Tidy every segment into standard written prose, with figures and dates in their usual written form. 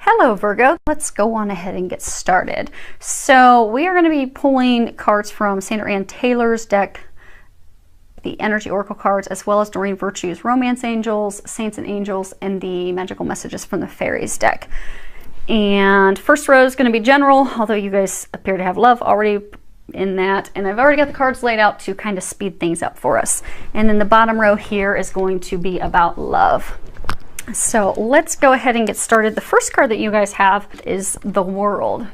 Hello Virgo, let's go on ahead and get started. So we are going to be pulling cards from Sandra Ann Taylor's deck, the Energy Oracle cards, as well as Doreen Virtue's Romance Angels, Saints and Angels, and the Magical Messages from the Fairies deck. And first row is going to be general, although you guys appear to have love already in that. And I've already got the cards laid out to kind of speed things up for us. And then the bottom row here is going to be about love. So let's go ahead and get started. The first card that you guys have is the World.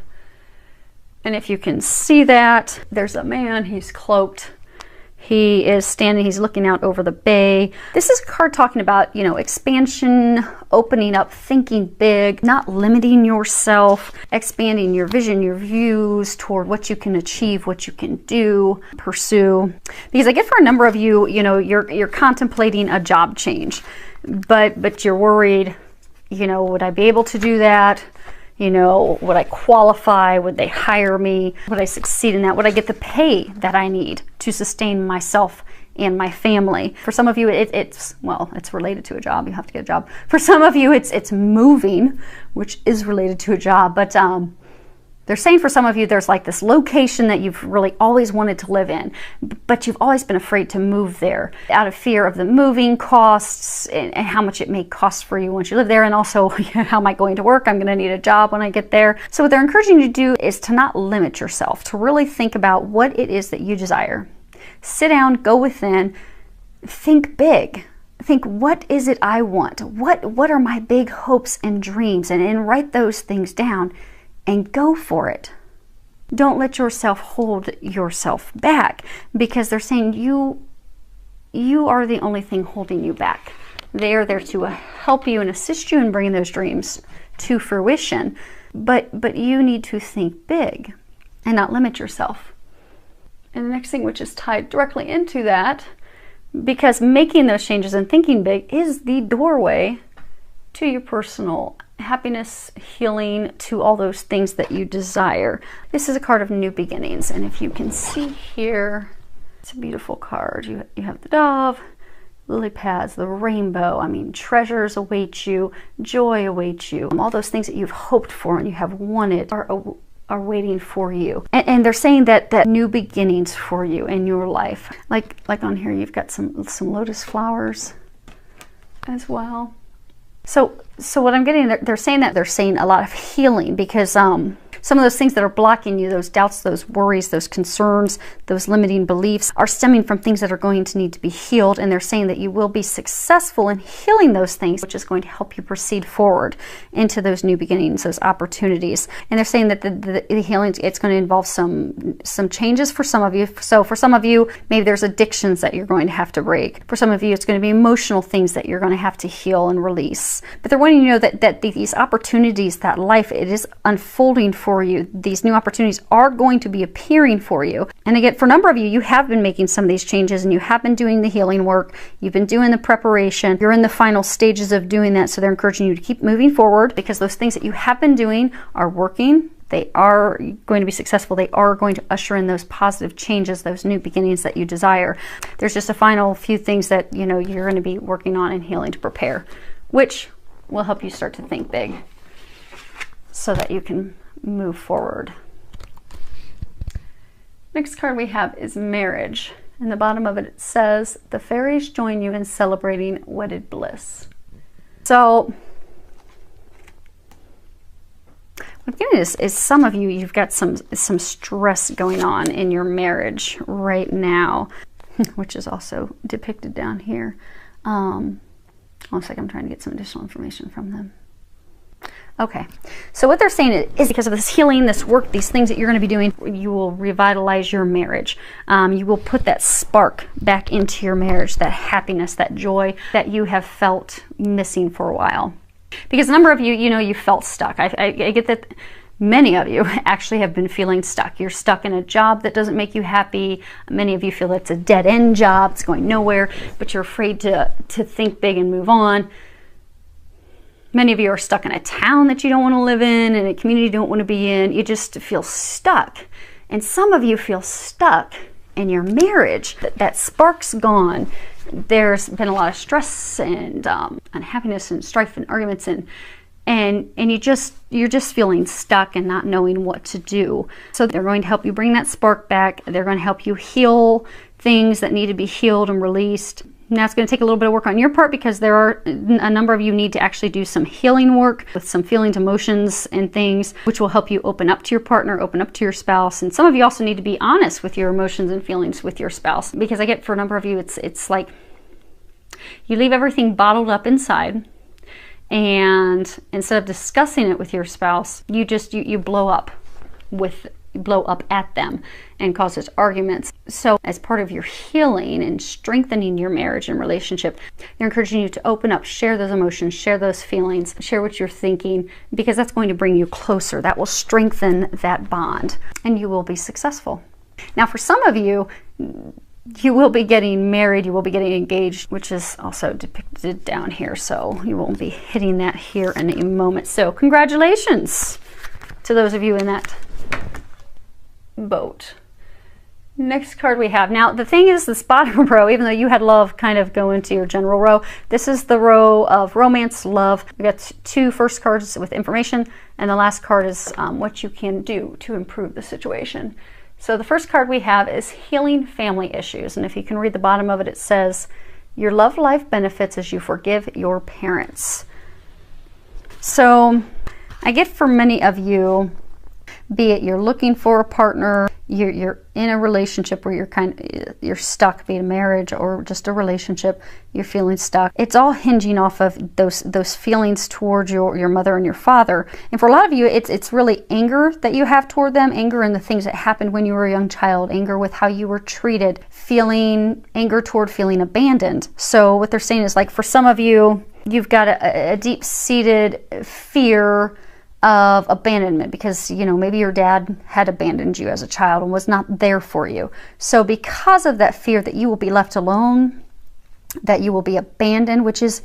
And if you can see that, there's a man, he's cloaked. He is standing, he's looking out over the bay. This is a card talking about, you know, expansion, opening up, thinking big, not limiting yourself, expanding your vision, your views toward what you can achieve, what you can do, pursue. Because I get for a number of you, you know, you're contemplating a job change. But you're worried, you know, would I be able to do that? You know, would I qualify? Would they hire me? Would I succeed in that? Would I get the pay that I need to sustain myself and my family? For some of you, it's related to a job. You have to get a job. For some of you, it's moving, which is related to a job. But they're saying for some of you, there's like this location that you've really always wanted to live in, but you've always been afraid to move there out of fear of the moving costs and how much it may cost for you once you live there. And also, how am I going to work? I'm going to need a job when I get there. So what they're encouraging you to do is to not limit yourself, to really think about what it is that you desire. Sit down, go within, think big. Think, what is it I want? What are my big hopes and dreams? And write those things down. And go for it. Don't let yourself hold yourself back, because they're saying you are the only thing holding you back. They are there to help you and assist you in bringing those dreams to fruition. But you need to think big and not limit yourself. And the next thing, which is tied directly into that, because making those changes and thinking big is the doorway to your personal happiness, healing, to all those things that you desire. This is a card of new beginnings, and if you can see here, it's a beautiful card. You have the dove, lily pads, the rainbow. I mean, treasures await you, joy awaits you. All those things that you've hoped for and you have wanted are waiting for you. And they're saying that new beginnings for you in your life. Like on here, you've got some lotus flowers as well. So what I'm getting, they're saying a lot of healing, because some of those things that are blocking you, those doubts, those worries, those concerns, those limiting beliefs, are stemming from things that are going to need to be healed. And they're saying that you will be successful in healing those things, which is going to help you proceed forward into those new beginnings, those opportunities. And they're saying that the healing, it's going to involve some changes for some of you. So for some of you, maybe there's addictions that you're going to have to break. For some of you, it's going to be emotional things that you're going to have to heal and release. But they're wanting you to know that these opportunities, that life, it is unfolding for you. These new opportunities are going to be appearing for you. And again, for a number of you, you have been making some of these changes and you have been doing the healing work. You've been doing the preparation. You're in the final stages of doing that. So they're encouraging you to keep moving forward, because those things that you have been doing are working. They are going to be successful. They are going to usher in those positive changes, those new beginnings that you desire. There's just a final few things that, you know, you're going to be working on and healing to prepare, which will help you start to think big so that you can move forward. Next card we have is marriage. And the bottom of it says, the fairies join you in celebrating wedded bliss. So what I'm getting is some of you, you've got some stress going on in your marriage right now, which is also depicted down here. Looks like I'm trying to get some additional information from them. Okay, so what they're saying is because of this healing, this work, these things that you're going to be doing, you will revitalize your marriage. You will put that spark back into your marriage, that happiness, that joy that you have felt missing for a while. Because a number of you, you know, you felt stuck. I get that many of you actually have been feeling stuck. You're stuck in a job that doesn't make you happy. Many of you feel it's a dead-end job, it's going nowhere, but you're afraid to think big and move on. Many of you are stuck in a town that you don't want to live in, and a community you don't want to be in. You just feel stuck. And some of you feel stuck in your marriage. That spark's gone. There's been a lot of stress and unhappiness and strife and arguments, and and you're just feeling stuck and not knowing what to do. So they're going to help you bring that spark back. They're going to help you heal things that need to be healed and released. Now it's going to take a little bit of work on your part, because there are a number of you need to actually do some healing work with some feelings, emotions, and things, which will help you open up to your partner, open up to your spouse. And some of you also need to be honest with your emotions and feelings with your spouse, because I get for a number of you, it's like you leave everything bottled up inside, and instead of discussing it with your spouse, you blow up at them and causes arguments. So as part of your healing and strengthening your marriage and relationship, they're encouraging you to open up, share those emotions, share those feelings, share what you're thinking, because that's going to bring you closer. That will strengthen that bond, and you will be successful. Now, for some of you, you will be getting married, you will be getting engaged, which is also depicted down here, so you won't be hitting that here in a moment. So congratulations to those of you in that boat. Next card we have. Now, the thing is, this bottom row, even though you had love kind of go into your general row, this is the row of romance, love. We got two first cards with information, and the last card is what you can do to improve the situation. So the first card we have is healing family issues. And if you can read the bottom of it, it says, your love life benefits as you forgive your parents. So I get for many of you, be it you're looking for a partner, you're in a relationship where you're stuck, be it a marriage or just a relationship, you're feeling stuck. It's all hinging off of those feelings towards your mother and your father. And for a lot of you, it's really anger that you have toward them, anger in the things that happened when you were a young child, anger with how you were treated, anger toward feeling abandoned. So what they're saying is, like, for some of you, you've got a deep-seated fear of abandonment, because maybe your dad had abandoned you as a child and was not there for you. So because of that fear that you will be left alone, that you will be abandoned, which is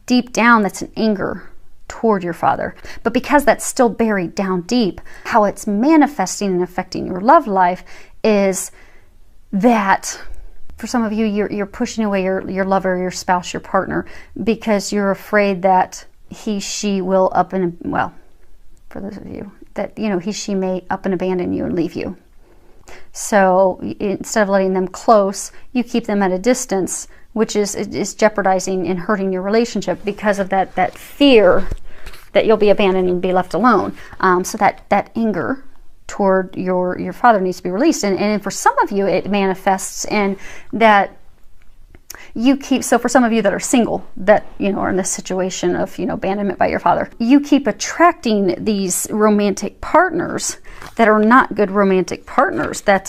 deep down, that's an anger toward your father. But because that's still buried down deep, how it's manifesting and affecting your love life is that for some of you, you're pushing away your lover, your spouse, your partner, because you're afraid that she will for those of you that she may up and abandon you and leave you. So instead of letting them close, you keep them at a distance, which is jeopardizing and hurting your relationship because of that fear that you'll be abandoned and be left alone. So that anger toward your father needs to be released. And for some of you, it manifests in that so for some of you that are single, that are in this situation of abandonment by your father, you keep attracting these romantic partners that are not good romantic partners, that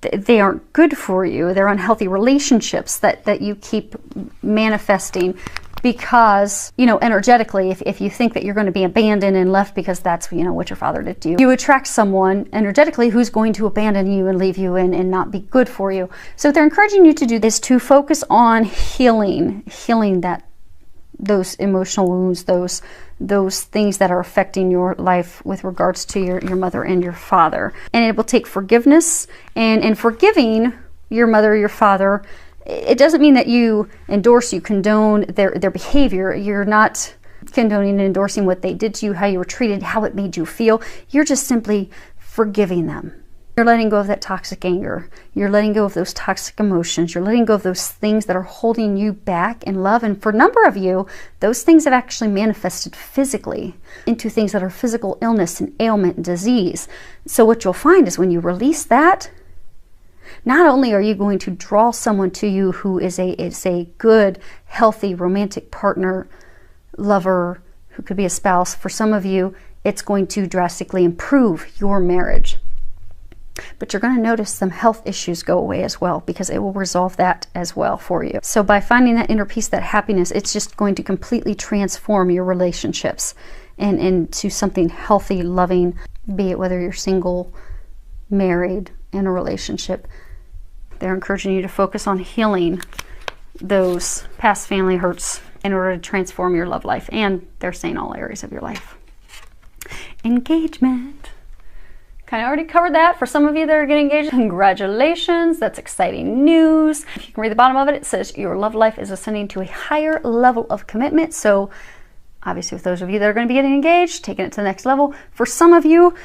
they aren't good for you. They're unhealthy relationships that you keep manifesting, because energetically, if you think that you're going to be abandoned and left because that's what your father did to you, you attract someone energetically who's going to abandon you and leave you and not be good for you. So what they're encouraging you to do is to focus on healing those emotional wounds, those things that are affecting your life with regards to your mother and your father. And it will take forgiveness and forgiving your mother or your father. It doesn't mean that you condone their behavior. You're not condoning and endorsing what they did to you, how you were treated, how it made you feel. You're just simply forgiving them. You're letting go of that toxic anger. You're letting go of those toxic emotions. You're letting go of those things that are holding you back in love. And for a number of you, those things have actually manifested physically into things that are physical illness and ailment and disease. So what you'll find is when you release that, not only are you going to draw someone to you who is a good, healthy, romantic partner, lover, who could be a spouse. For some of you, it's going to drastically improve your marriage. But you're going to notice some health issues go away as well, because it will resolve that as well for you. So by finding that inner peace, that happiness, it's just going to completely transform your relationships and into something healthy, loving, be it whether you're single, married, in a relationship. They're encouraging you to focus on healing those past family hurts in order to transform your love life. And they're saying all areas of your life. Engagement. Kind of already covered that. For some of you that are getting engaged, congratulations. That's exciting news. If you can read the bottom of it, it says your love life is ascending to a higher level of commitment. So Obviously, with those of you that are going to be getting engaged, taking it to the next level. For some of you,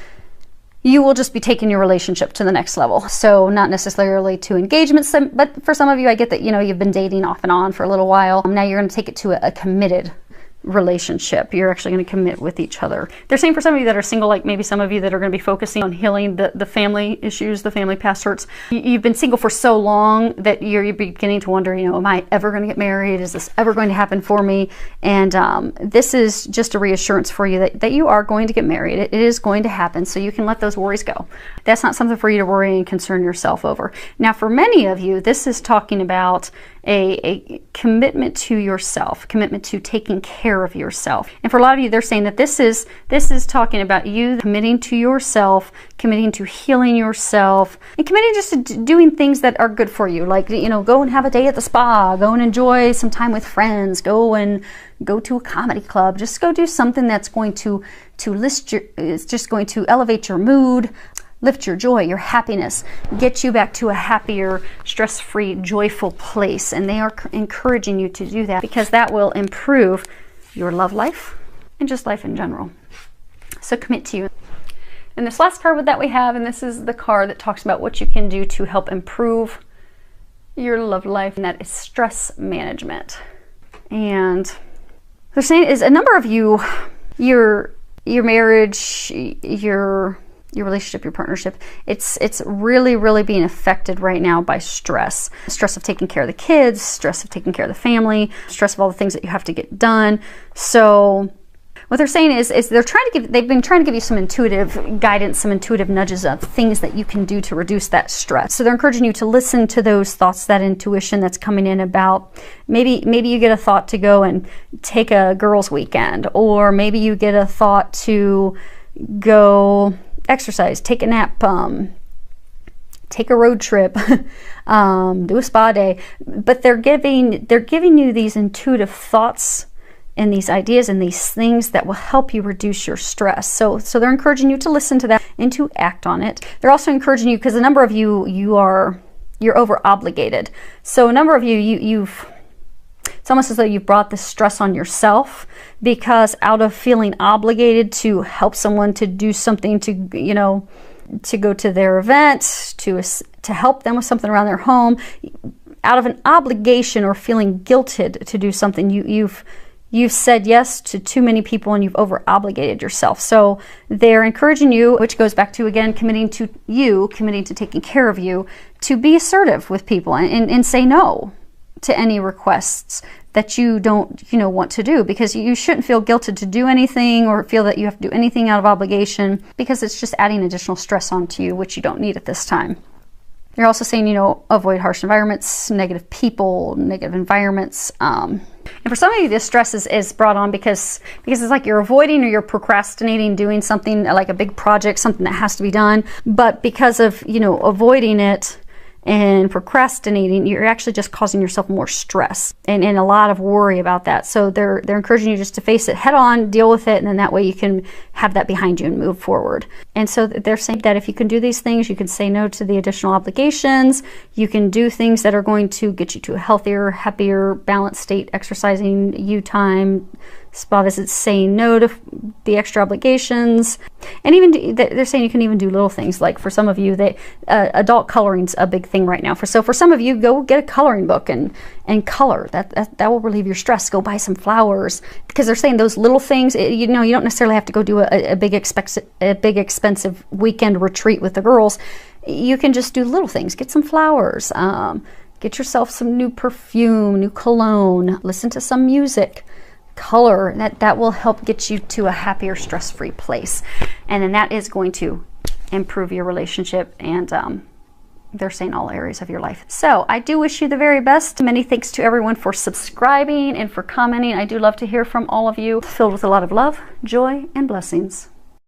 you will just be taking your relationship to the next level. So not necessarily to engagements, but for some of you, I get that, you know, you've been dating off and on for a little while. Now you're going to take it to a committed relationship. You're actually going to commit with each other. They're saying for some of you that are single, like maybe some of you that are going to be focusing on healing the family issues, the family past hurts. You've been single for so long that you're beginning to wonder, you know, am I ever going to get married? Is this ever going to happen for me? And this is just a reassurance for you that you are going to get married. It is going to happen, so you can let those worries go. That's not something for you to worry and concern yourself over. Now, for many of you, this is talking about a commitment to yourself, commitment to taking care of yourself. And for a lot of you, they're saying that this is talking about you committing to yourself, committing to healing yourself, and committing just to doing things that are good for you. Like, you know, go and have a day at the spa, go and enjoy some time with friends, go to a comedy club, just go do something that's going to it's just going to elevate your mood, lift your joy, your happiness, get you back to a happier, stress-free, joyful place. And they are encouraging you to do that because that will improve your love life and just life in general. So commit to you. And this last card that we have, and this is the card that talks about what you can do to help improve your love life, and that is stress management. And they're saying is a number of you, your marriage, your relationship, your partnership, it's really being affected right now by stress. Stress of taking care of the kids, stress of taking care of the family, stress of all the things that you have to get done. So what they're saying is they've been trying to give you some intuitive guidance, some intuitive nudges of things that you can do to reduce that stress. So they're encouraging you to listen to those thoughts, that intuition that's coming in about maybe you get a thought to go and take a girls' weekend, or maybe you get a thought to go exercise, take a nap, take a road trip, do a spa day. But they're giving you these intuitive thoughts and these ideas and these things that will help you reduce your stress. So they're encouraging you to listen to that and to act on it. They're also encouraging you, because a number of you're over obligated. So a number of it's almost as though you've brought this stress on yourself, because out of feeling obligated to help someone to do something, to, you know, to go to their event, to help them with something around their home, out of an obligation or feeling guilted to do something, you've said yes to too many people and you've over obligated yourself. So they're encouraging you, which goes back to, again, committing to taking care of you, to be assertive with people and say no to any requests that you don't, want to do, because you shouldn't feel guilted to do anything or feel that you have to do anything out of obligation, because it's just adding additional stress onto you, which you don't need at this time. They're also saying, avoid harsh environments, negative people, negative environments. And for some of you, this stress is brought on because it's like you're avoiding or you're procrastinating doing something like a big project, something that has to be done. But because of, avoiding it and procrastinating, you're actually just causing yourself more stress and a lot of worry about that. So they're encouraging you just to face it head on, deal with it, and then that way you can have that behind you and move forward. And so they're saying that if you can do these things, you can say no to the additional obligations, you can do things that are going to get you to a healthier, happier, balanced state, exercising, you time, spa visits, saying no to the extra obligations. And even they're saying you can even do little things, like for some of you, adult coloring's a big thing right now. For some of you, go get a coloring book and color. That will relieve your stress. Go buy some flowers, because they're saying those little things. You don't necessarily have to go do a big expensive weekend retreat with the girls. You can just do little things. Get some flowers. Get yourself some new perfume, new cologne. Listen to some music. Color. That will help get you to a happier, stress-free place, and then that is going to improve your relationship, and they're saying all areas of your life. So I do wish you the very best. Many thanks to everyone for subscribing and for commenting. I do love to hear from all of you. Filled with a lot of love, joy, and blessings.